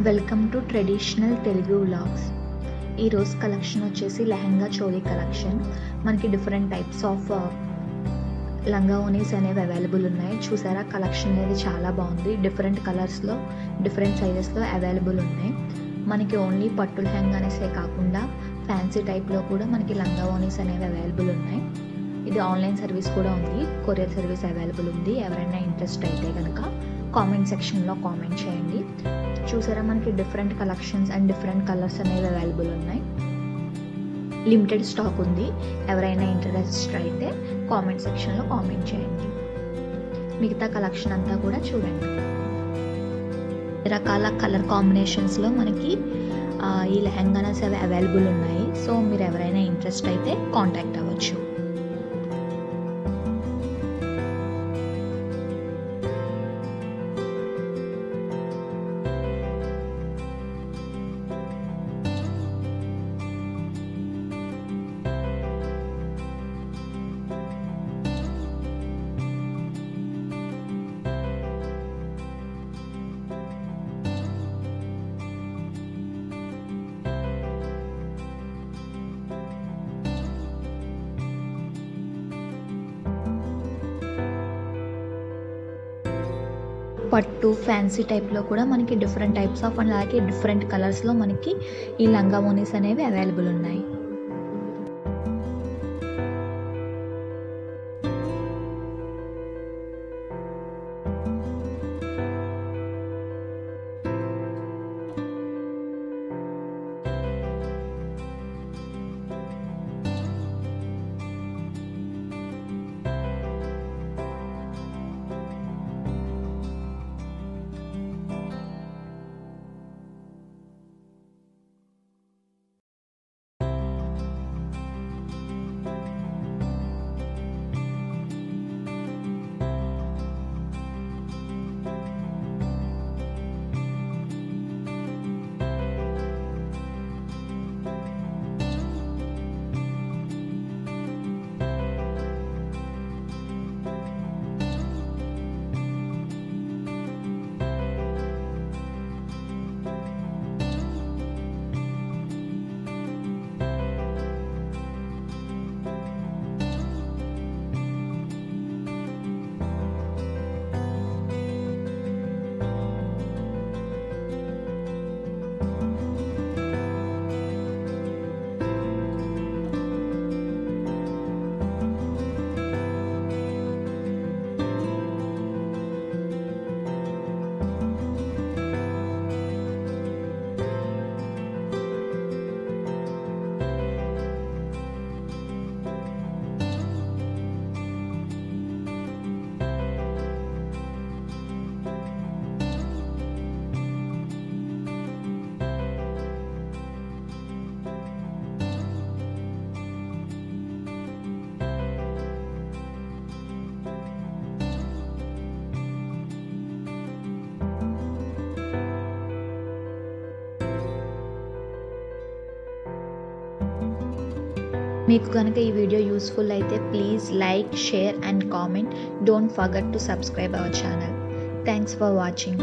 Welcome to traditional Telugu vlogs. ఈరోజు collection వచ్చేసి lehenga choli collection. మనకి డిఫరెంట్ టైప్స్ ఆఫ్ లంగా ఓనీస్ అనేవి అవైలబుల్ ఉన్నాయి. చూసారా, కలెక్షన్ అనేది చాలా బాగుంది. డిఫరెంట్ కలర్స్లో డిఫరెంట్ సైజెస్లో అవైలబుల్ ఉన్నాయి. మనకి ఓన్లీ పట్టు లెహంగానేసే కాకుండా ఫ్యాన్సీ టైప్లో కూడా మనకి లంగా ఓనీస్ అనేవి అవైలబుల్ ఉన్నాయి. ఇది ఆన్లైన్ సర్వీస్ కూడా ఉంది, కొరియర్ సర్వీస్ అవైలబుల్ ఉంది. ఎవరైనా ఇంట్రెస్ట్ అయితే కనుక కామెంట్ సెక్షన్లో కామెంట్ చేయండి. చూసారా, మనకి different collections and different colours అనేవి అవైలబుల్ ఉన్నాయి. లిమిటెడ్ స్టాక్ ఉంది. ఎవరైనా ఇంట్రెస్ట్ అయితే కామెంట్ సెక్షన్లో కామెంట్ చేయండి. మిగతా కలెక్షన్ అంతా కూడా చూడండి. రకాల కలర్ కాంబినేషన్స్లో మనకి ఈ లెహంగాస్ అవి అవైలబుల్ ఉన్నాయి. సో మీరు ఎవరైనా ఇంట్రెస్ట్ అయితే కాంటాక్ట్ అవ్వచ్చు. పట్టు ఫ్యాన్సీ టైప్లో కూడా మనకి డిఫరెంట్ టైప్స్ ఆఫ్ అండ్ అలాగే డిఫరెంట్ కలర్స్లో మనకి ఈ లంగా ఓనీస్ అనేవి అవైలబుల్ ఉన్నాయి. మీకు కనుక ఈ వీడియో యూస్ఫుల్ అయితే please like, share and comment. Don't forget to subscribe our channel. Thanks for watching.